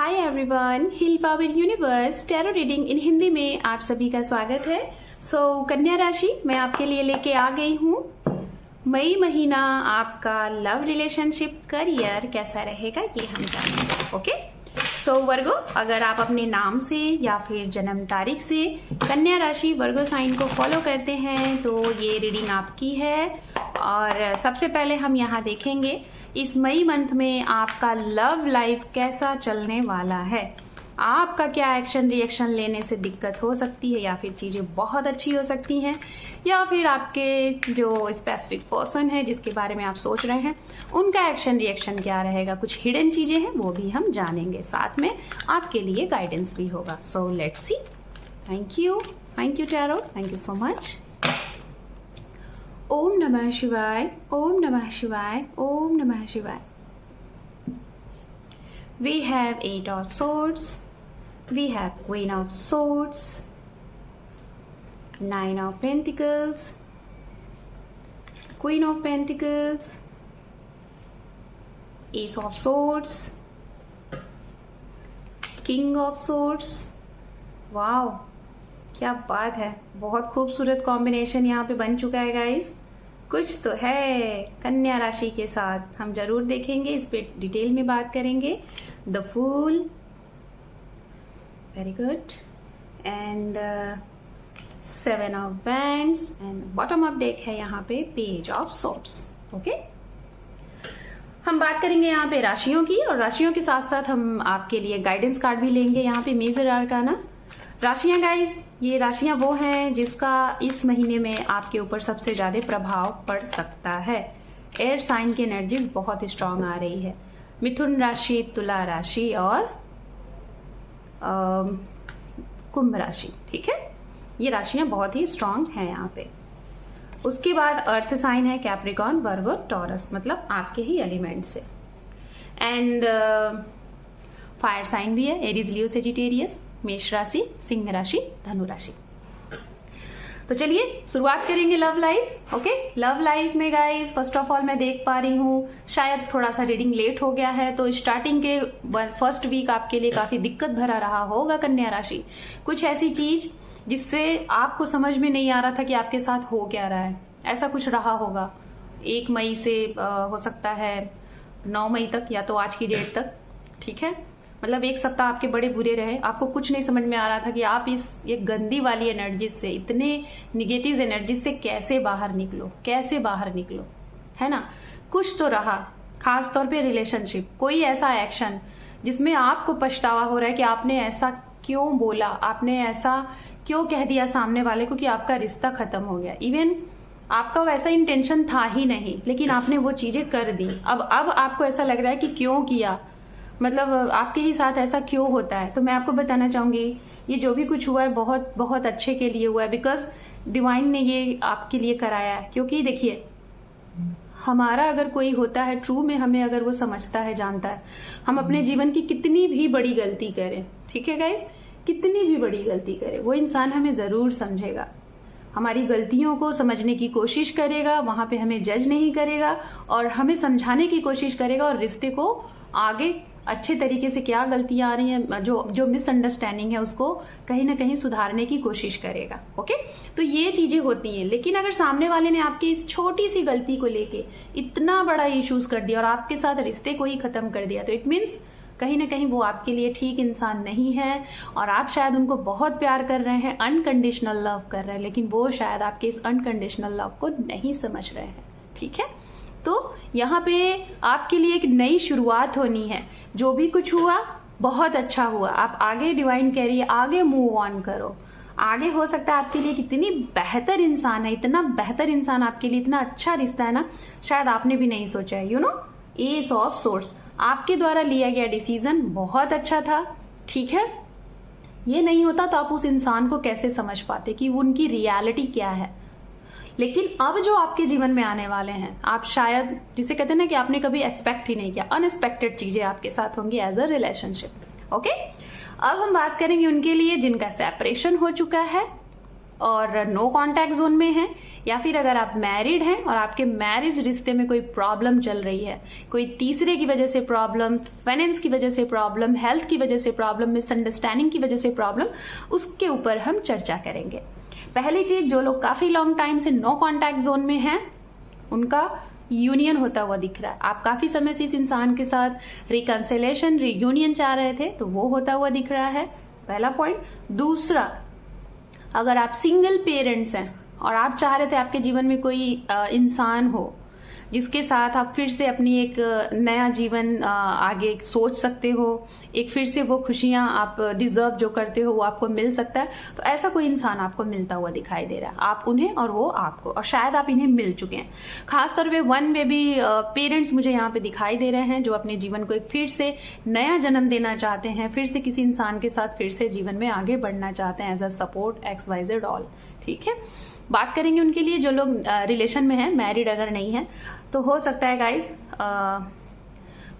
Hi everyone, heal power universe tarot reading in Hindi में आप सभी का स्वागत है। कन्या राशि मैं आपके लिए लेके आ गई हूँ। मई महीना आपका लव रिलेशनशिप करियर कैसा रहेगा ये हम जानेंगे। ओके, वर्गो, अगर आप अपने नाम से या फिर जन्म तारीख से कन्या राशि वर्गो साइन को फॉलो करते हैं तो ये रीडिंग आपकी है। और सबसे पहले हम यहाँ देखेंगे इस मई मंथ में आपका लव लाइफ कैसा चलने वाला है। आपका क्या एक्शन रिएक्शन लेने से दिक्कत हो सकती है, या फिर चीजें बहुत अच्छी हो सकती हैं, या फिर आपके जो स्पेसिफिक पर्सन है जिसके बारे में आप सोच रहे हैं उनका एक्शन रिएक्शन क्या रहेगा। कुछ हिडन चीजें हैं वो भी हम जानेंगे, साथ में आपके लिए गाइडेंस भी होगा। So let's see. Thank you tarot, thank you so much. ओम नमः शिवाय, ओम नमः शिवाय, ओम नमः शिवाय। We have 8 of swords, we have Queen of Swords, 9 of Pentacles, Queen of Pentacles, Ace of Swords, King of Swords। Wow, क्या बात है, बहुत खूबसूरत कॉम्बिनेशन यहाँ पे बन चुका है गाइस। कुछ तो है कन्या राशि के साथ, हम जरूर देखेंगे, इस पे डिटेल में बात करेंगे। The fool, very good, and 7 of wands, and bottom of deck है यहाँ पे पेज ऑफ सोर्ड्स। ओके, हम बात करेंगे यहाँ पे राशियों की, और राशियों के साथ साथ हम आपके लिए गाइडेंस कार्ड भी लेंगे। यहाँ पे मेजर आर्काना राशियां गाइस, ये राशियां वो हैं जिसका इस महीने में आपके ऊपर सबसे ज्यादा प्रभाव पड़ सकता है। एयर साइन की एनर्जीज बहुत स्ट्रांग आ रही है। मिथुन राशि, तुला राशि और कुंभ राशि, ठीक है, ये राशियां बहुत ही स्ट्रांग हैं यहाँ पे। उसके बाद अर्थ साइन है कैप्रिकॉर्न, वर्गो, टॉरस, मतलब आपके ही एलिमेंट से। एंड फायर साइन भी है, एरीज, लियो, सेजिटेरियस, मेष राशि, सिंह राशि, धनु राशि। तो चलिए शुरुआत करेंगे love life. Okay, love life में गाइस फर्स्ट ऑफ ऑल मैं देख पा रही हूँ शायद थोड़ा सा रीडिंग लेट हो गया है, तो स्टार्टिंग के फर्स्ट वीक आपके लिए काफी दिक्कत भरा रहा होगा कन्या राशि। कुछ ऐसी चीज जिससे आपको समझ में नहीं आ रहा था कि आपके साथ हो क्या रहा है, ऐसा कुछ रहा होगा। 1 मई से हो सकता है 9 मई तक, या तो आज की डेट तक, ठीक है, मतलब 1 सप्ताह आपके बड़े बुरे रहे। आपको कुछ नहीं समझ में आ रहा था कि आप इस ये गंदी वाली एनर्जी से, इतने निगेटिव एनर्जी से कैसे बाहर निकलो, कैसे बाहर निकलो, है ना। कुछ तो रहा, खास तौर पे रिलेशनशिप, कोई ऐसा एक्शन जिसमें आपको पछतावा हो रहा है कि आपने ऐसा क्यों बोला, आपने ऐसा क्यों कह दिया सामने वाले को कि आपका रिश्ता खत्म हो गया। इवन आपका वैसा इंटेंशन था ही नहीं, लेकिन आपने वो चीजें कर दी। अब आपको ऐसा लग रहा है कि क्यों किया, मतलब आपके ही साथ ऐसा क्यों होता है। तो मैं आपको बताना चाहूंगी ये जो भी कुछ हुआ है बहुत बहुत अच्छे के लिए हुआ है, बिकॉज डिवाइन ने ये आपके लिए कराया है। क्योंकि देखिए, हमारा अगर कोई होता है ट्रू में, हमें अगर वो समझता है, जानता है, हम अपने जीवन की कितनी भी बड़ी गलती करें, ठीक है गाइस, कितनी भी बड़ी गलती करें, वो इंसान हमें जरूर समझेगा, हमारी गलतियों को समझने की कोशिश करेगा, वहां पे हमें जज नहीं करेगा और हमें समझाने की कोशिश करेगा, और रिश्ते को आगे अच्छे तरीके से, क्या गलतियां आ रही हैं, जो मिसअंडरस्टैंडिंग है, उसको कहीं ना कहीं सुधारने की कोशिश करेगा। ओके, तो ये चीजें होती हैं। लेकिन अगर सामने वाले ने आपकी इस छोटी सी गलती को लेके इतना बड़ा इश्यूज कर दिया और आपके साथ रिश्ते को ही खत्म कर दिया, तो इट मीन्स कहीं ना कहीं वो आपके लिए ठीक इंसान नहीं है, और आप शायद उनको बहुत प्यार कर रहे हैं, अनकंडीशनल लव कर रहे हैं, लेकिन वो शायद आपके इस अनकंडीशनल लव को नहीं समझ रहे हैं, ठीक है। तो यहाँ पे आपके लिए एक नई शुरुआत होनी है। जो भी कुछ हुआ बहुत अच्छा हुआ, आप आगे, डिवाइन कह रही है आगे मूव ऑन करो। आगे हो सकता है आपके लिए कितनी बेहतर इंसान है, इतना बेहतर इंसान आपके लिए, इतना अच्छा रिश्ता है ना, शायद आपने भी नहीं सोचा है। You know, S of source, आपके द्वारा लिया गया डिसीजन बहुत अच्छा था, ठीक है। ये नहीं होता तो आप उस इंसान को कैसे समझ पाते कि उनकी रियलिटी क्या है। लेकिन अब जो आपके जीवन में आने वाले हैं, आप शायद, जिसे कहते हैं ना कि आपने कभी एक्सपेक्ट ही नहीं किया, अनएक्सपेक्टेड चीजें आपके साथ होंगी एज अ रिलेशनशिप। ओके, अब हम बात करेंगे उनके लिए जिनका सेपरेशन हो चुका है, और नो कॉन्टैक्ट जोन में हैं, या फिर अगर आप मैरिड हैं और आपके मैरिज रिश्ते में कोई प्रॉब्लम चल रही है, कोई तीसरे की वजह से प्रॉब्लम, फाइनेंस की वजह से प्रॉब्लम, हेल्थ की वजह से प्रॉब्लम, मिसअंडरस्टैंडिंग की वजह से प्रॉब्लम, उसके ऊपर हम चर्चा करेंगे। पहली चीज, जो लोग काफी लॉन्ग टाइम से नो कॉन्टैक्ट जोन में हैं उनका यूनियन होता हुआ दिख रहा है। आप काफी समय से इस इंसान के साथ रिकंसिलेशन, रियूनियन चाह रहे थे, तो वो होता हुआ दिख रहा है, पहला पॉइंट। दूसरा, अगर आप सिंगल पेरेंट्स हैं और आप चाह रहे थे आपके जीवन में कोई इंसान हो जिसके साथ आप फिर से अपनी एक नया जीवन आगे सोच सकते हो, एक फिर से वो खुशियां आप डिजर्व जो करते हो वो आपको मिल सकता है, तो ऐसा कोई इंसान आपको मिलता हुआ दिखाई दे रहा है, आप उन्हें और वो आपको, और शायद आप इन्हें मिल चुके हैं। खासतौर पे 1 बेबी पेरेंट्स मुझे यहाँ पे दिखाई दे रहे हैं जो अपने जीवन को एक फिर से नया जन्म देना चाहते हैं, फिर से किसी इंसान के साथ फिर से जीवन में आगे बढ़ना चाहते हैं as a support XYZ all. ठीक है, बात करेंगे उनके लिए जो लोग रिलेशन में हैं, मैरिड अगर नहीं है तो हो सकता है गाइज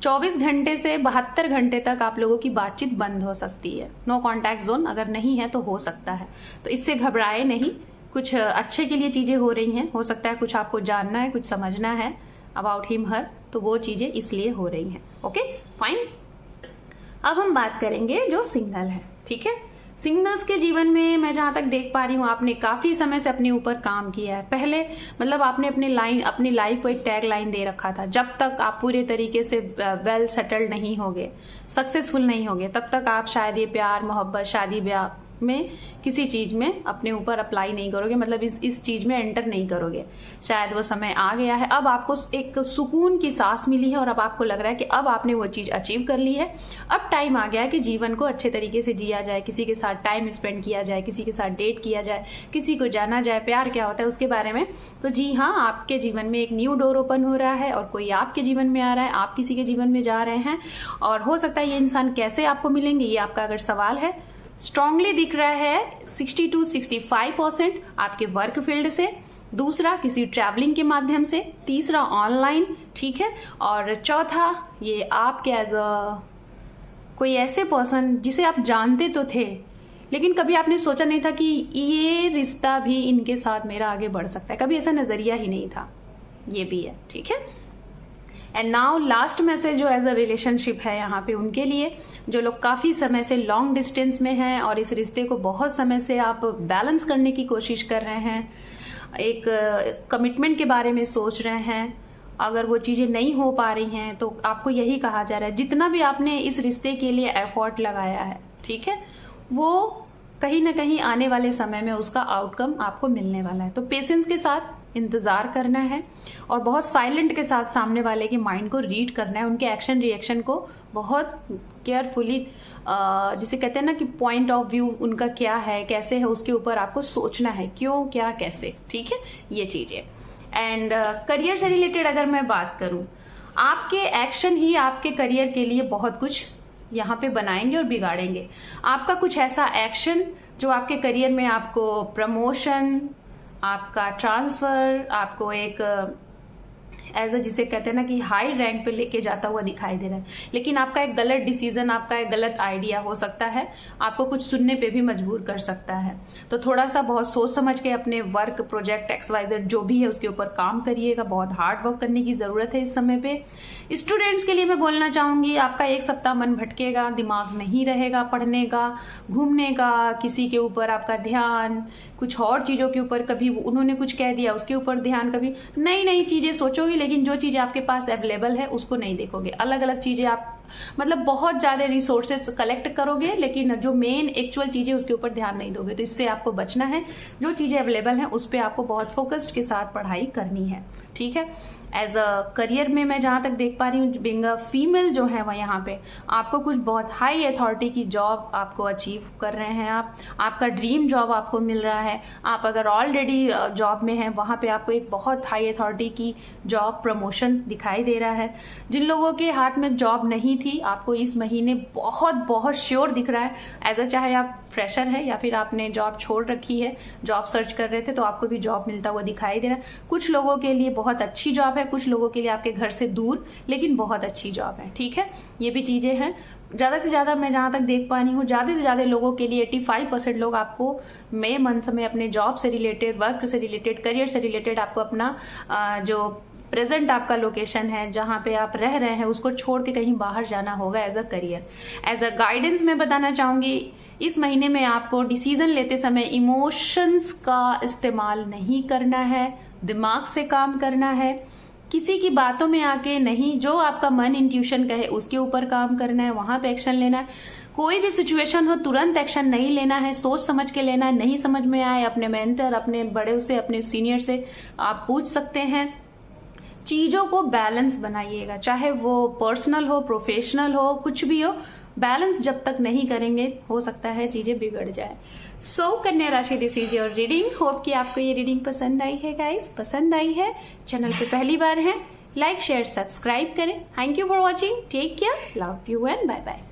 24 घंटे से 72 घंटे तक आप लोगों की बातचीत बंद हो सकती है। नो कॉन्टैक्ट जोन अगर नहीं है तो हो सकता है, तो इससे घबराए नहीं, कुछ अच्छे के लिए चीजें हो रही हैं, हो सकता है कुछ आपको जानना है, कुछ समझना है अबाउट हिम हर, तो वो चीजें इसलिए हो रही हैं। Okay fine. अब हम बात करेंगे जो सिंगल है। ठीक है, सिंगल्स के जीवन में मैं जहां तक देख पा रही हूँ आपने काफी समय से अपने ऊपर काम किया है। पहले मतलब आपने अपनी लाइफ को एक टैग लाइन दे रखा था, जब तक आप पूरे तरीके से वेल सेटल्ड नहीं होगे, सक्सेसफुल नहीं होगे, तब तक आप शायद ये प्यार, मोहब्बत, शादी ब्याह में किसी चीज में अपने ऊपर अप्लाई नहीं करोगे, मतलब इस चीज में एंटर नहीं करोगे। शायद वो समय आ गया है, अब आपको एक सुकून की सांस मिली है और अब आपको लग रहा है कि अब आपने वो चीज अचीव कर ली है, अब टाइम आ गया है कि जीवन को अच्छे तरीके से जिया जाए, किसी के साथ टाइम स्पेंड किया जाए, किसी के साथ डेट किया जाए, किसी को जाना जाए, प्यार क्या होता है उसके बारे में। तो जी हाँ, आपके जीवन में एक न्यू डोर ओपन हो रहा है और कोई आपके जीवन में आ रहा है, आप किसी के जीवन में जा रहे हैं, और हो सकता है ये इंसान कैसे आपको मिलेंगे, ये आपका अगर सवाल है, स्ट्रांगली दिख रहा है 60 to 65% आपके वर्क फील्ड से, दूसरा किसी ट्रैवलिंग के माध्यम से, तीसरा ऑनलाइन, ठीक है, और चौथा ये आपके एज अ कोई ऐसे पर्सन जिसे आप जानते तो थे लेकिन कभी आपने सोचा नहीं था कि ये रिश्ता भी इनके साथ मेरा आगे बढ़ सकता है, कभी ऐसा नजरिया ही नहीं था, ये भी है। ठीक है, एंड नाउ लास्ट मैसेज जो एज अ रिलेशनशिप है यहाँ पे उनके लिए जो लोग काफी समय से लॉन्ग डिस्टेंस में हैं और इस रिश्ते को बहुत समय से आप बैलेंस करने की कोशिश कर रहे हैं, एक कमिटमेंट के बारे में सोच रहे हैं, अगर वो चीजें नहीं हो पा रही हैं तो आपको यही कहा जा रहा है जितना भी आपने इस रिश्ते के लिए एफर्ट लगाया है, ठीक है, वो कहीं ना कहीं आने वाले समय में उसका आउटकम आपको मिलने वाला है। तो पेशेंस के साथ इंतजार करना है और बहुत साइलेंट के साथ सामने वाले के माइंड को रीड करना है, उनके एक्शन रिएक्शन को बहुत केयरफुली, जिसे कहते हैं ना कि पॉइंट ऑफ व्यू उनका क्या है, कैसे है, उसके ऊपर आपको सोचना है, क्यों, क्या, कैसे। ठीक है, ये चीजें। एंड करियर से रिलेटेड अगर मैं बात करूं, आपके एक्शन ही आपके करियर के लिए बहुत कुछ यहाँ पे बनाएंगे और बिगाड़ेंगे। आपका कुछ ऐसा एक्शन जो आपके करियर में आपको प्रमोशन, आपका ट्रांसफर, आपको एक एज अ जिसे कहते हैं ना कि हाई रैंक पे लेके जाता हुआ दिखाई दे रहा है, लेकिन आपका एक गलत डिसीजन, आपका एक गलत आइडिया हो सकता है, आपको कुछ सुनने पे भी मजबूर कर सकता है। तो थोड़ा सा बहुत सोच समझ के अपने वर्क, प्रोजेक्ट, XYZ जो भी है उसके ऊपर काम करिएगा, बहुत हार्ड वर्क करने की जरूरत है इस समय पे। स्टूडेंट्स के लिए मैं बोलना चाहूंगी, आपका एक सप्ताह मन भटकेगा, दिमाग नहीं रहेगा पढ़ने का, घूमने का, किसी के ऊपर आपका ध्यान, कुछ और चीजों के ऊपर, कभी उन्होंने कुछ कह दिया उसके ऊपर ध्यान, कभी नई नई चीजें सोचोगे लेकिन जो चीजें आपके पास अवेलेबल है उसको नहीं देखोगे, अलग अलग चीजें आप मतलब बहुत ज्यादा रिसोर्सेज कलेक्ट करोगे लेकिन जो मेन एक्चुअल चीजें उसके ऊपर ध्यान नहीं दोगे। तो इससे आपको बचना है, जो चीजें अवेलेबल हैं उस पर आपको बहुत फोकस्ड के साथ पढ़ाई करनी है। ठीक है, एज अ करियर में मैं जहां तक देख पा रही हूँ, बीइंग अ फीमेल जो है वह यहाँ पे आपको कुछ बहुत हाई अथॉरिटी की जॉब आपको अचीव कर रहे हैं, आपका ड्रीम जॉब आपको मिल रहा है। आप अगर ऑलरेडी जॉब में हैं वहां पे आपको एक बहुत हाई अथॉरिटी की जॉब प्रमोशन दिखाई दे रहा है। जिन लोगों के हाथ में जॉब नहीं थी, आपको इस महीने बहुत बहुत श्योर दिख रहा है, एज अ चाहे आप फ्रेशर है या फिर आपने जॉब छोड़ रखी है, जॉब सर्च कर रहे थे तो आपको भी जॉब मिलता हुआ दिखाई दे रहा है। कुछ लोगों के लिए बहुत अच्छी जॉब है, है, कुछ लोगों के लिए आपके घर से दूर लेकिन बहुत अच्छी जॉब है, ठीक है। ये भी चीजें हैं। ज्यादा से ज्यादा मैं जहां तक देख पा रही हूँ, ज्यादा से ज्यादा लोगों के लिए 85% लोग आपको मई मंथ में अपने जॉब से रिलेटेड, वर्क से रिलेटेड, करियर से रिलेटेड आपको अपना जो प्रेजेंट आपका लोकेशन है, जहां पे आप रह रहे हैं, उसको छोड़ के कहीं बाहर जाना होगा as a career. As a guidance मैं बताना चाहूंगी, इस महीने में आपको डिसीजन लेते समय इमोशंस का इस्तेमाल नहीं करना है, दिमाग से काम करना है। किसी की बातों में आके नहीं, जो आपका मन इंट्यूशन कहे उसके ऊपर काम करना है, वहां पे एक्शन लेना है। कोई भी सिचुएशन हो तुरंत एक्शन नहीं लेना है, सोच समझ के लेना है। नहीं समझ में आए अपने मेंटर, अपने बड़े से, अपने सीनियर से आप पूछ सकते हैं। चीजों को बैलेंस बनाइएगा, चाहे वो पर्सनल हो, प्रोफेशनल हो, कुछ भी हो, बैलेंस जब तक नहीं करेंगे हो सकता है चीजें बिगड़ जाए। सो कन्या राशि, this is your reading. Hope कि आपको ये रीडिंग पसंद आई है गाइस। पसंद आई है, चैनल पे पहली बार है, लाइक शेयर सब्सक्राइब करें। Thank you for watching, take care, love you and bye bye.